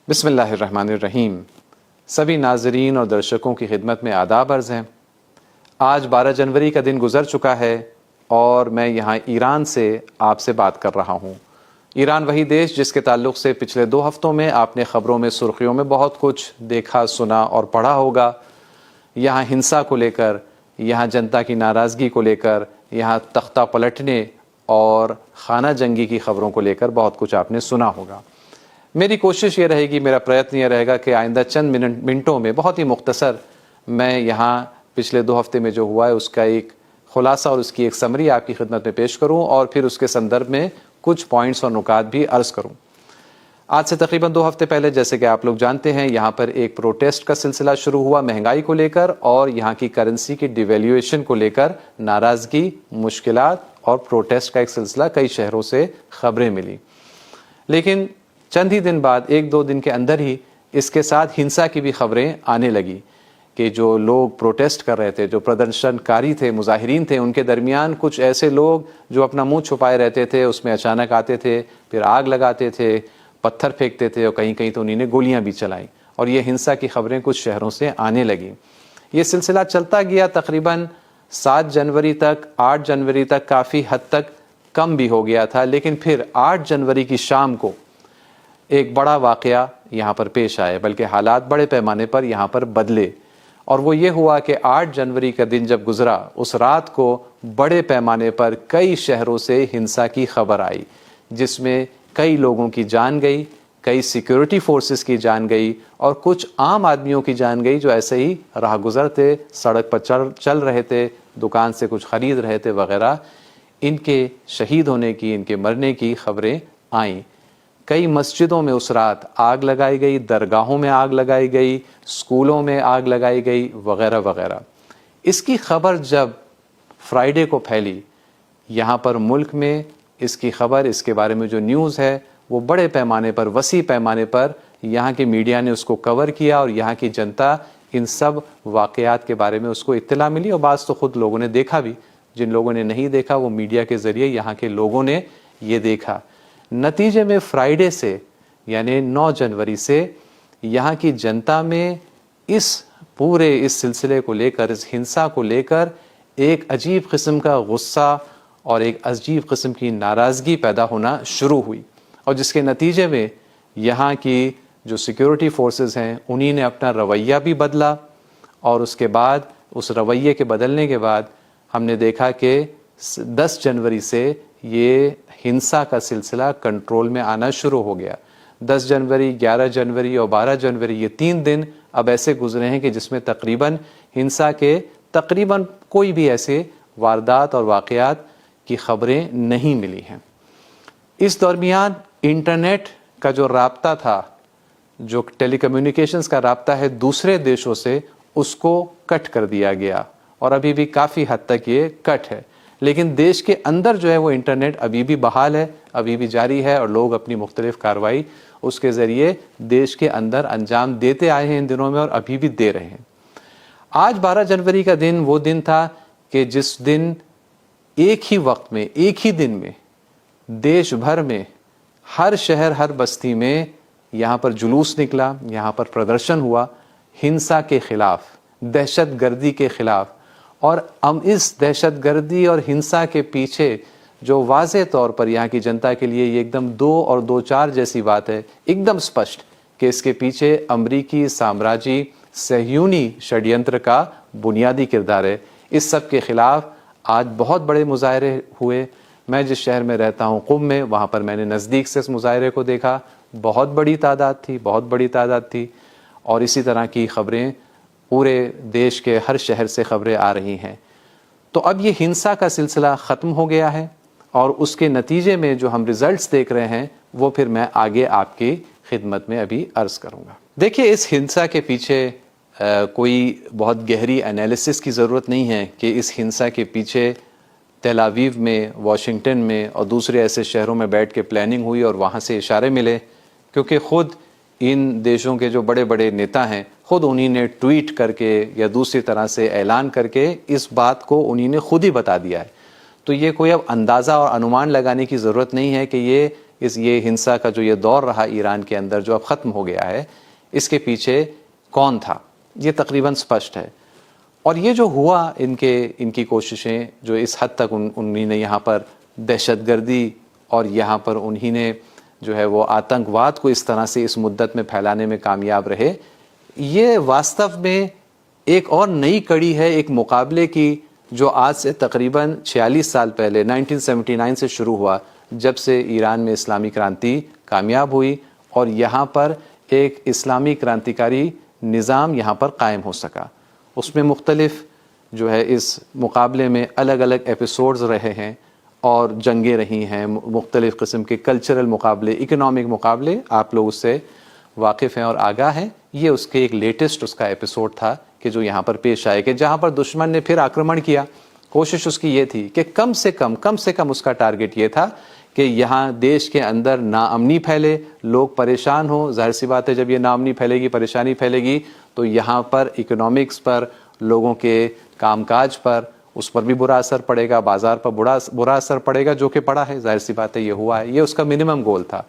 बिस्मिल्लाहिर्रहमानिर्रहीम। सभी नाजरीन और दर्शकों की खिदमत में आदाब अर्ज़ हैं। आज 12 जनवरी का दिन गुज़र चुका है और मैं यहाँ ईरान से आपसे बात कर रहा हूँ। ईरान वही देश जिसके ताल्लुक़ से पिछले 2 हफ़्तों में आपने ख़बरों में, सुर्खियों में बहुत कुछ देखा, सुना और पढ़ा होगा। यहाँ हिंसा को लेकर, यहाँ जनता की नाराज़गी को लेकर, यहाँ तख्ता पलटने और खाना जंगी की ख़बरों को लेकर बहुत कुछ आपने सुना होगा। मेरी कोशिश ये रहेगी, मेरा प्रयत्न ये रहेगा कि आइंदा चंद मिनटों में बहुत ही मुख्तसर मैं यहाँ पिछले 2 हफ्ते में जो हुआ है उसका एक खुलासा और उसकी एक समरी आपकी खिदमत में पेश करूँ और फिर उसके संदर्भ में कुछ पॉइंट्स और नुकात भी अर्ज़ करूँ। आज से तकरीबन 2 हफ्ते पहले, जैसे कि आप लोग जानते हैं, यहाँ पर एक प्रोटेस्ट का सिलसिला शुरू हुआ महंगाई को लेकर और यहाँ की करेंसी की डिवेल्यूएशन को लेकर नाराज़गी, मुश्किलात और प्रोटेस्ट का एक सिलसिला कई शहरों से खबरें मिली। लेकिन चंद ही दिन बाद, 1-2 दिन के अंदर ही इसके साथ हिंसा की भी खबरें आने लगी कि जो लोग प्रोटेस्ट कर रहे थे, जो प्रदर्शनकारी थे, मुजाहिरीन थे, उनके दरमियान कुछ ऐसे लोग जो अपना मुंह छुपाए रहते थे, उसमें अचानक आते थे, फिर आग लगाते थे, पत्थर फेंकते थे और कहीं कहीं तो उन्होंने गोलियां भी चलाई और ये हिंसा की खबरें कुछ शहरों से आने लगी। ये सिलसिला चलता गया तकरीबन 7 जनवरी तक, 8 जनवरी तक काफ़ी हद तक कम भी हो गया था। लेकिन फिर 8 जनवरी की शाम को एक बड़ा वाक़या यहाँ पर पेश आया, बल्कि हालात बड़े पैमाने पर यहाँ पर बदले। और वो ये हुआ कि 8 जनवरी का दिन जब गुज़रा, उस रात को बड़े पैमाने पर कई शहरों से हिंसा की खबर आई, जिसमें कई लोगों की जान गई, कई सिक्योरिटी फोर्सेस की जान गई और कुछ आम आदमियों की जान गई जो ऐसे ही राह गुज़र थे, सड़क पर चल रहे थे, दुकान से कुछ ख़रीद रहे थे वग़ैरह। इनके शहीद होने की, इनके मरने की खबरें आईं। कई मस्जिदों में उस रात आग लगाई गई, दरगाहों में आग लगाई गई, स्कूलों में आग लगाई गई वग़ैरह वग़ैरह। इसकी खबर जब फ्राइडे को फैली यहाँ पर मुल्क में, इसकी खबर, इसके बारे में जो न्यूज़ है वो बड़े पैमाने पर, वसी पैमाने पर यहाँ के मीडिया ने उसको कवर किया और यहाँ की जनता इन सब वाक़यात के बारे में उसको इत्तला मिली और बाज़ तो ख़ुद लोगों ने देखा भी। जिन लोगों ने नहीं देखा वो मीडिया के ज़रिए यहाँ के लोगों ने ये देखा। नतीजे में फ्राइडे से यानी 9 जनवरी से यहाँ की जनता में इस सिलसिले को लेकर, इस हिंसा को लेकर एक अजीब किस्म का गुस्सा और एक अजीब किस्म की नाराज़गी पैदा होना शुरू हुई और जिसके नतीजे में यहाँ की जो सिक्योरिटी फोर्सेस हैं उन्हीं ने अपना रवैया भी बदला और उसके बाद, उस रवैये के बदलने के बाद हमने देखा कि 10 जनवरी से ये हिंसा का सिलसिला कंट्रोल में आना शुरू हो गया। 10 जनवरी, 11 जनवरी और 12 जनवरी, ये 3 दिन अब ऐसे गुजरे हैं कि जिसमें तकरीबन हिंसा के तकरीबन कोई भी ऐसे वारदात और वाक़यात की खबरें नहीं मिली हैं। इस दरमियान इंटरनेट का जो राब्ता था, जो टेलीकम्युनिकेशंस का राब्ता है दूसरे देशों से, उसको कट कर दिया गया और अभी भी काफ़ी हद तक ये कट है। लेकिन देश के अंदर जो है वो इंटरनेट अभी भी बहाल है, अभी भी जारी है और लोग अपनी मुख्तलिफ कार्रवाई उसके ज़रिए देश के अंदर अंजाम देते आए हैं इन दिनों में और अभी भी दे रहे हैं। आज 12 जनवरी का दिन वो दिन था कि जिस दिन एक ही वक्त में, एक ही दिन में देश भर में, हर शहर, हर बस्ती में यहाँ पर जुलूस निकला, यहाँ पर प्रदर्शन हुआ हिंसा के ख़िलाफ़, दहशत गर्दी के ख़िलाफ़। और हम इस दहशतगर्दी और हिंसा के पीछे जो वाज़े तौर पर यहाँ की जनता के लिए ये एकदम 2 और 2 4 जैसी बात है, एकदम स्पष्ट कि इसके पीछे अमरीकी साम्राज्यी सहयूनी षड्यंत्र का बुनियादी किरदार है। इस सब के ख़िलाफ़ आज बहुत बड़े मुजाहरे हुए। मैं जिस शहर में रहता हूँ, क़ुम में, वहाँ पर मैंने नज़दीक से इस मुजाहरे को देखा। बहुत बड़ी तादाद थी, बहुत बड़ी तादाद थी और इसी तरह की ख़बरें पूरे देश के हर शहर से खबरें आ रही हैं। तो अब ये हिंसा का सिलसिला ख़त्म हो गया है और उसके नतीजे में जो हम रिज़ल्ट्स देख रहे हैं वो फिर मैं आगे आपकी खिदमत में अभी अर्ज़ करूँगा। देखिए, इस हिंसा के पीछे कोई बहुत गहरी एनालिसिस की ज़रूरत नहीं है कि इस हिंसा के पीछे तेल अवीव में, वाशिंगटन में और दूसरे ऐसे शहरों में बैठ के प्लानिंग हुई और वहाँ से इशारे मिले, क्योंकि ख़ुद इन देशों के जो बड़े बड़े नेता हैं, ख़ुद उन्हीं ने ट्वीट करके या दूसरी तरह से ऐलान करके इस बात को उन्हीं ने खुद ही बता दिया है। तो ये कोई अब अंदाज़ा और अनुमान लगाने की ज़रूरत नहीं है कि ये ये हिंसा का जो ये दौर रहा ईरान के अंदर जो अब ख़त्म हो गया है, इसके पीछे कौन था, ये तकरीबन स्पष्ट है। और ये जो हुआ इनकी कोशिशें जो इस हद तक उन्हीं ने यहाँ पर दहशतगर्दी और यहाँ पर उन्हीं ने जो है वो आतंकवाद को इस तरह से इस मुद्दत में फैलाने में कामयाब रहे, ये वास्तव में एक और नई कड़ी है एक मुकाबले की जो आज से तकरीबन 46 साल पहले 1979 से शुरू हुआ, जब से ईरान में इस्लामी क्रांति कामयाब हुई और यहाँ पर एक इस्लामी क्रांतिकारी निज़ाम यहाँ पर कायम हो सका। उसमें मुख्तलिफ जो है इस मुकाबले में अलग अलग एपिसोड्स रहे हैं और जंगें रही हैं, मुख्तलिफ़ किस्म के कल्चरल मुकाबले, इकनॉमिक मुकाबले, आप लोग उससे वाकिफ़ हैं और आगाह हैं। ये उसके एक लेटेस्ट उसका एपिसोड था कि जो यहाँ पर पेश आए कि जहाँ पर दुश्मन ने फिर आक्रमण किया, कोशिश उसकी ये थी कि कम से कम उसका टारगेट ये था कि यहाँ देश के अंदर नाअमनी फैले, लोग परेशान हो। जाहिर सी बात है जब ये नाअमनी फैलेगी, परेशानी फैलेगी तो यहाँ पर इकोनॉमिक्स पर, लोगों के कामकाज पर, उस पर भी बुरा असर पड़ेगा, बाज़ार पर बुरा असर पड़ेगा, जो कि पड़ा है, जाहिर सी बात है ये हुआ है। ये उसका मिनिमम गोल था।